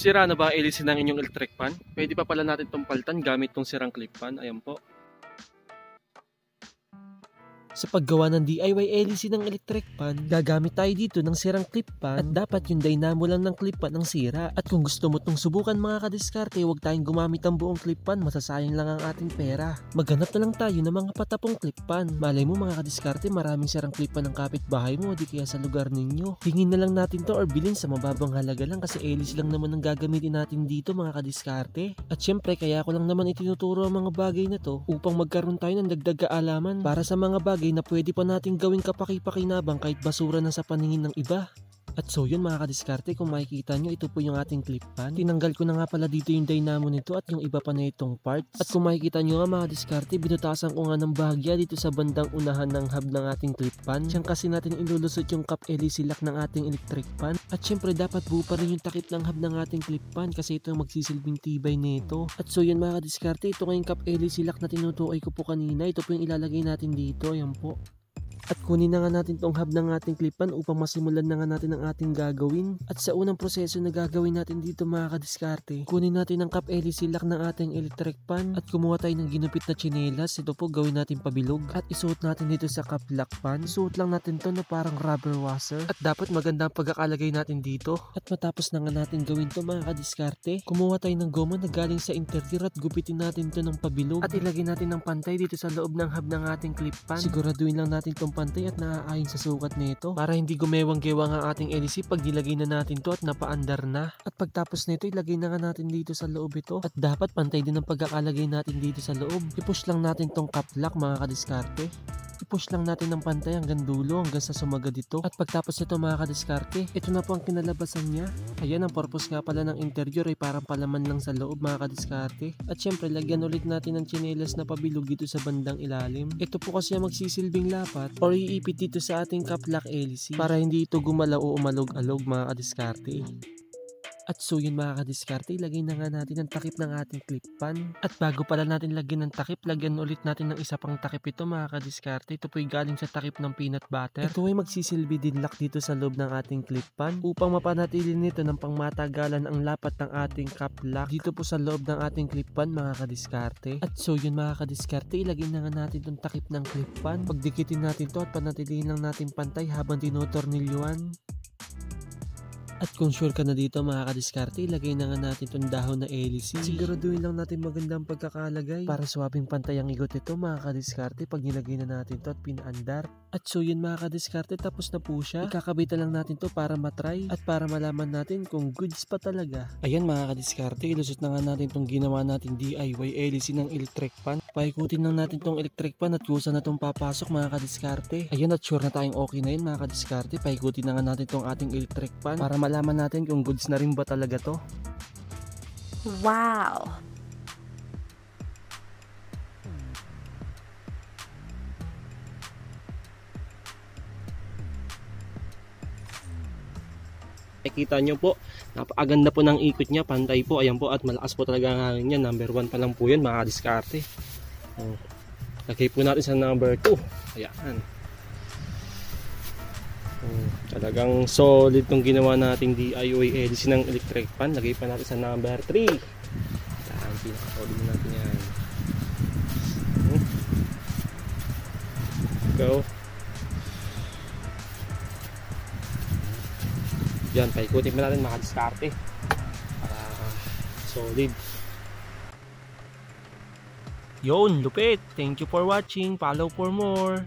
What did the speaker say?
Sira na ba alisin ng inyong electric fan? Pwede pa pala natin itong palitan gamit itong sirang clip fan. Ayan po. Sa paggawa ng DIY LEC ng electric fan, gagamit tayo dito ng sirang clip fan at dapat yung dynamo lang ng clip fan ang sira. At kung gusto mo itong subukan mga kadiskarte, huwag tayong gumamit ng buong clip fan, masasayang lang ang ating pera. Maghanap na lang tayo ng mga patapong clip fan. Malay mo mga kadiskarte, maraming sirang clip fan ng kapitbahay mo o di kaya sa lugar ninyo. Tingin na lang natin to or bilhin sa mababang halaga lang kasi LEC lang naman ang gagamitin natin dito mga kadiskarte. At syempre kaya ko lang naman itinuturo ang mga bagay na to upang magkaroon tayo ng dagdag kaalaman para sa mga bagay na pwede pa nating gawing kapaki-pakinabang kahit basura na sa paningin ng iba. At so yun mga kadiskarte, kung makikita nyo, ito po yung ating clip fan. Tinanggal ko na nga pala dito yung dynamo nito at yung iba pa na itong parts. At kung makikita nyo nga mga kadiskarte, binutasan ko nga ng bahagya dito sa bandang unahan ng hub ng ating clip fan. Diyan kasi natin ilulusot yung cap LEC lock ng ating electric fan. At syempre dapat buo pa rin yung takip ng hub ng ating clip fan kasi ito yung magsisilbing tibay nito. At so yun mga kadiskarte, ito nga yung cap LEC lock na tinutukoy ko po kanina. Ito po yung ilalagay natin dito, yan po. At kunin na nga natin tong hub ng ating clip fan upang masimulan na nga natin ang ating gagawin. At sa unang proseso na gagawin natin dito mga kadiskarte, kunin natin ang cap LEC lock ng ating electric fan at kumuha tayo ng ginupit na tsinelas. Ito po gawin natin pabilog at isuot natin dito sa cap lock fan. Isuot lang natin to na parang rubber washer at dapat maganda ang pagkakalagay natin dito. At matapos na nga natin gawin to mga kadiskarte, kumuha tayo ng goma na galing sa interior at gupitin natin to ng pabilog at ilagay natin ng pantay dito sa loob ng hub ng ating clip fan. Siguraduhin lang natin tong pantay at naaayon sa sukat nito para hindi gumewang-gewang ang ating LEC pag nilagay na natin to at napaandar na. At pagtapos nito ilagay na nga natin dito sa loob ito at dapat pantay din ang pagkakalagay natin dito sa loob. I-push lang natin tong cap lock mga kadiskarte. I-push lang natin ng pantay hanggang dulo hanggang sa sumagad dito. At pagtapos nito mga kadiskarte, ito na po ang kinalabasan niya. Ayan, ang purpose nga pala ng interior ay parang palaman lang sa loob mga kadiskarte. At syempre lagyan ulit natin ng tsinelas na pabilog dito sa bandang ilalim. Ito po kasi ang magsisilbing lapat or iipit dito sa ating cap lock LEC para hindi ito gumalaw o umalog-alog mga kadiskarte. At so yun mga kadiskarte, ilagay na nga natin ang takip ng ating clip fan. At bago pala natin lagyan ng takip, lagyan ulit natin ng isa pang takip ito mga kadiskarte. Ito po ay galing sa takip ng peanut butter. Ito ay magsisilbi din lock dito sa loob ng ating clip fan upang mapanatili nito ng pangmatagalan ang lapat ng ating cap lock dito po sa loob ng ating clip fan mga kadiskarte. At so yun mga kadiskarte, ilagay na nga natin itong takip ng clip fan. Pagdikitin natin to at panatilihin lang natin pantay habang tinotornilyuan. At kung sure ka na dito mga kadiskarte, ilagay na nga natin itong dahon na LEC. Siguraduhin lang natin magandang pagkakalagay para swabing pantay ang igot ito mga kadiskarte pag nilagay na natin to at pinaandar. At so yun mga kadiskarte, tapos na po siya. Ikakabit lang natin to para matry at para malaman natin kung goods pa talaga. Ayan mga kadiskarte, ilusot na nga natin itong ginawa natin DIY LEC ng electric fan. Paikutin lang natin itong electric fan at kusa na itong papasok mga kadiskarte. Ayan, at sure na tayong okay na yun mga kadiskarte. Paikutin na nga natin itong ating electric fan para malaman natin kung goods na rin ba talaga to. Wow! Nakikita nyo po, napakaganda po ng ikot niya, pantay po, ayan po, at malakas po talaga ang hangin niya. Number 1 pa lang po yun mga kadiskarte. Lagay po natin sa number 2. Ayan. Talagang solid tong ginawa nating DIY LEC ng electric fan. Lagay pa natin sa number 3. Ayan, pinaka-solid natin yan. Go. Yan, paikutin pa natin mga diskarte para solid. Yun, lupit. Thank you for watching. Follow for more.